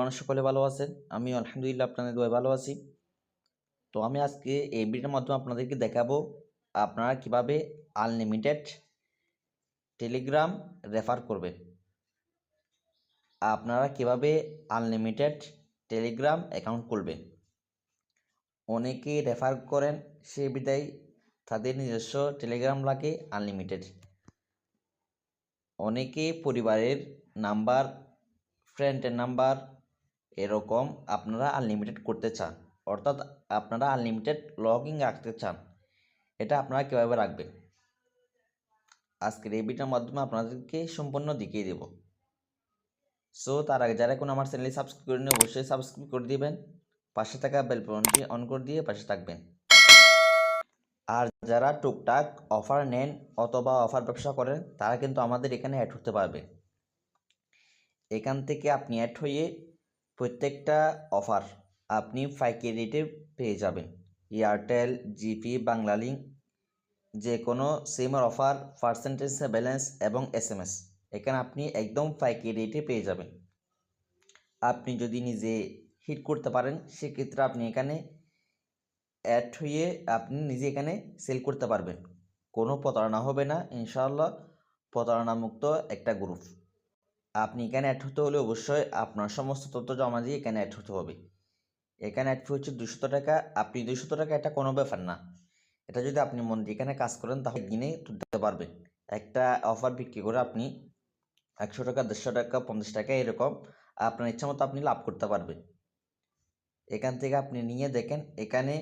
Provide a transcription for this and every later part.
আপনারা সকলে ভালো আছেন? আমি আলহামদুলিল্লাহ আপনাদের দোয়ায় ভালো আছি। তো আমি আজকে এই ভিডিওর মাধ্যমে আপনাদেরকে দেখাবো আপনারা কিভাবে আনলিমিটেড টেলিগ্রাম রেফার করবেন। আপনারা কিভাবে আনলিমিটেড টেলিগ্রাম অ্যাকাউন্ট খুলবেন। অনেকেই রেফার করেন সে বিদায় তাদের নিজস্ব টেলিগ্রাম লাগে আনলিমিটেড। অনেকে পরিবারের নাম্বার, ফ্রেন্ডের নাম্বার এরকম আপনারা আনলিমিটেড করতে চান, অর্থাৎ আপনারা আনলিমিটেড লগইন রাখতে চান। এটা আপনারা কীভাবে রাখবেন আজকের এই ভিডিওর মাধ্যমে আপনাদেরকে সম্পূর্ণ দেখিয়ে দেব। সো তার আগে যারা এখন আমার চ্যানেলে সাবস্ক্রাইব করেনি অবশ্যই সাবস্ক্রাইব করে দিবেন, পাশে থাকা বেল বাটনটি অন করে দিয়ে পাশে থাকবেন। আর যারা টুকটাক অফার নেন অথবা অফার ব্যবসা করেন তারা কিন্তু আমাদের এখানে অ্যাড হতে পারবে। এখান থেকে আপনি অ্যাড হয়ে প্রত্যেকটা অফার আপনি পাইকারি রেটে পেয়ে যাবেন। এয়ারটেল, জিপি, বাংলালিংক যে কোনো সিমের অফার, পার্সেন্টেজ ব্যালেন্স এবং SMS এখানে আপনি একদম পাইকারি রেটে পেয়ে যাবেন। আপনি যদি নিজে হিট করতে পারেন সেক্ষেত্রে আপনি এখানে অ্যাড হয়ে আপনি নিজে এখানে সেল করতে পারবেন। কোনো প্রতারণা হবে না ইনশাআল্লাহ, প্রতারণা মুক্ত একটা গ্রুপ। আপনি এখানে অ্যাড হতে হলে অবশ্যই আপনার সমস্ত তথ্য জমা দিয়ে এখানে অ্যাড হতে হবে। এখানে অ্যাড ফি হচ্ছে 200 টাকা। আপনি 200 টাকা এটা কোনো ব্যাপার না। এটা যদি আপনি মন দিয়ে এখানে কাজ করেন তাহলে দিনে তুলতে পারবেন। একটা অফার বিক্রি করে আপনি 100 টাকা, 150 টাকা, 50 টাকা এরকম আপনার ইচ্ছা মতো আপনি লাভ করতে পারবেন। এখান থেকে আপনি নিয়ে দেখেন এখানে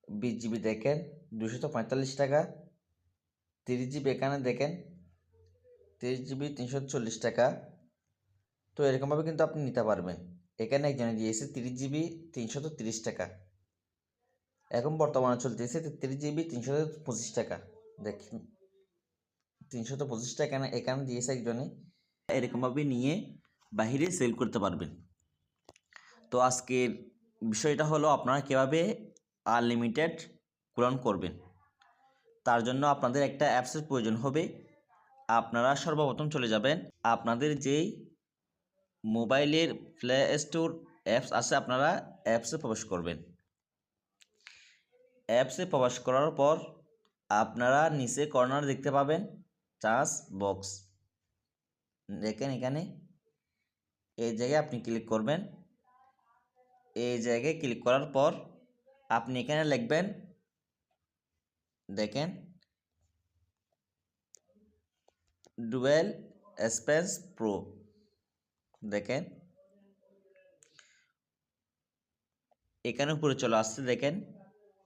20 জিবি দেখেন 245 টাকা, 30 জিবি এখানে দেখেন 30 জিবি 340 টাকা। তো এরকমভাবে কিন্তু আপনি নিতে পারবেন। এখানে একজনে দিয়েছে 30 জিবি 330 টাকা। এখন বর্তমানে চলতেছে 33 জিবি 325 টাকা। দেখেন 325 টাকা এখানে দিয়েছে একজনে। এরকমভাবে নিয়ে বাহিরে সেল করতে পারবেন। তো আজকের বিষয়টা হলো আপনারা কীভাবে আনলিমিটেড ক্লোন করবেন। তার জন্য আপনাদের একটা অ্যাপসের প্রয়োজন হবে। আপনারা সর্বপ্রথম চলে যাবেন আপনাদের যেই মোবাইলের প্লে স্টোর অ্যাপস আছে, আপনারা অ্যাপসে প্রবেশ করবেন। অ্যাপসে প্রবেশ করার পর আপনারা নিচে কর্নার দেখতে পাবেন চার্জ বক্স। দেখেন এখানে এই জায়গায় আপনি ক্লিক করবেন। এই জায়গায় ক্লিক করার পর আপনি এখানে লিখবেন, দেখেন ডুয়েল স্পেস প্রো। দেখেন এখানে উপরে চলে আসছে, দেখেন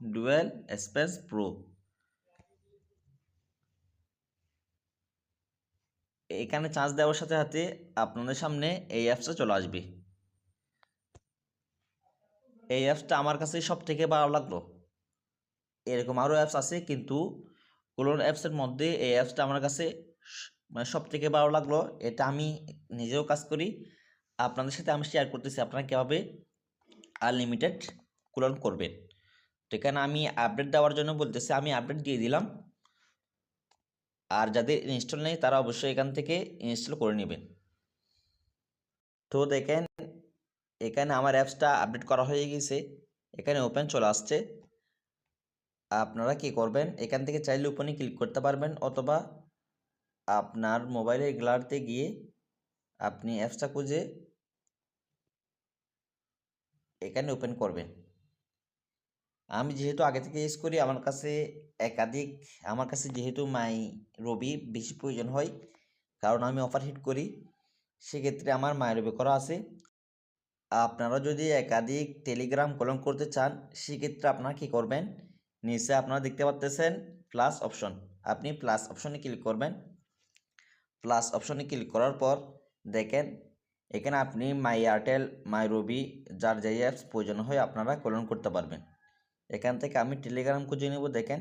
ডুয়েল স্পেস প্রো। এখানে চার্জ দেওয়ার সাথে সাথে আপনাদের সামনে এই অ্যাপসটা চলে আসবে। এই অ্যাপসটা আমার কাছে সব থেকে ভালো লাগলো। এরকম আরও অ্যাপস আছে কিন্তু ক্লোন অ্যাপসের মধ্যে এই অ্যাপসটা আমার কাছে মানে সব থেকে ভালো লাগলো। এটা আমি নিজেও কাজ করি, আপনাদের সাথে আমি শেয়ার করতেছি আপনারা কীভাবে আনলিমিটেড ক্লোন করবেন। তো এখানে আমি আপডেট দেওয়ার জন্য বলতেছি, আমি আপডেট দিয়ে দিলাম। আর যাদের ইনস্টল নেই তারা অবশ্যই এখান থেকে ইনস্টল করে নেবেন। তো দেখেন এখানে আমার অ্যাপসটা আপডেট করা হয়ে গেছে, এখানে ওপেন চলে আসছে। আপনারা কি করবেন, এখান থেকে চাইলে ওপেনে ক্লিক করতে পারবেন অথবা আপনার মোবাইলের গ্যালারিতে গিয়ে আপনি অ্যাপসটা খুঁজে এখানে ওপেন করবেন। আমি যেহেতু আগে থেকে ইউজ করি আমার কাছে যেহেতু মাই রবি বেশি প্রয়োজন হয়, কারণ আমি অফার হিট করি, সেক্ষেত্রে আমার মাই রবি করা আছে। আপনারা যদি একাধিক টেলিগ্রাম ক্লোন করতে চান সেক্ষেত্রে আপনারা কী করবেন, নিচে আপনারা দেখতে পাচ্ছেন প্লাস অপশন, আপনি প্লাস অপশনে ক্লিক করবেন। প্লাস অপশনে ক্লিক করার পর দেখেন এখানে আপনি মাই এয়ারটেল, মাই রবি যার যেই অ্যাপস প্রয়োজন হয় আপনারা ক্লোন করতে পারবেন। এখান থেকে আমি টেলিগ্রাম খুঁজে নেব। দেখেন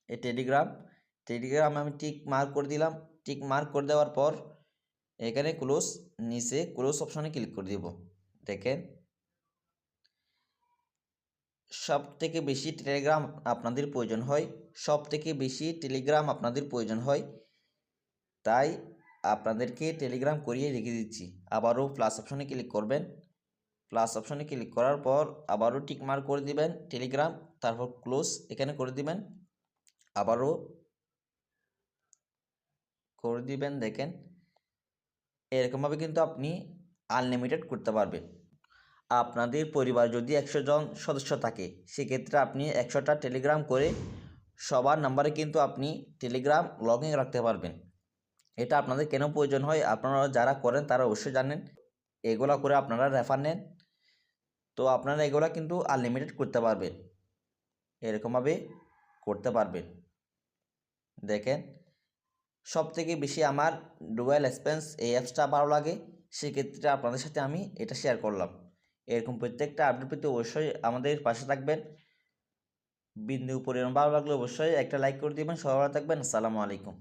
এই টেলিগ্রাম আমি টিক মার্ক করে দিলাম। টিক মার্ক করে দেওয়ার পর এখানে ক্লোজ, নিচে ক্লোজ অপশনে ক্লিক করে দেব। দেখেন সব থেকে বেশি টেলিগ্রাম আপনাদের প্রয়োজন হয়, তাই আপনাদেরকে টেলিগ্রাম করিয়ে রেখে দিচ্ছি। আবারও প্লাস অপশনে ক্লিক করবেন। প্লাস অপশনে ক্লিক করার পর আবারও টিক মার্ক করে দিবেন টেলিগ্রাম, তারপর ক্লোজ এখানে করে দিবেন, আবারও করে দিবেন। দেখেন এরকমভাবে কিন্তু আপনি আনলিমিটেড করতে পারবেন। আপনাদের পরিবার যদি 100 জন সদস্য থাকে সেক্ষেত্রে আপনি 100টা টেলিগ্রাম করে সবার নাম্বারে কিন্তু আপনি টেলিগ্রাম লগ ইন রাখতে পারবেন। এটা আপনাদের কেন প্রয়োজন হয় আপনারা যারা করেন তারা অবশ্যই জানেন। এগুলা করে আপনারা রেফার নেন, তো আপনারা এগুলা কিন্তু আনলিমিটেড করতে পারবেন, এরকমভাবে করতে পারবেন। দেখেন সবথেকে বেশি আমার ডুয়েল এক্সপেন্স এই অ্যাপসটা ভালো লাগে, সেক্ষেত্রে আপনাদের সাথে আমি এটা শেয়ার করলাম। এরকম প্রত্যেকটা আপডেট পেতে অবশ্যই আমাদের পাশে থাকবেন। বিন্দু পরিমাণ ভালো লাগলে অবশ্যই একটা লাইক করে দিবেন। সবাই ভালো থাকবেন। আসসালামু আলাইকুম।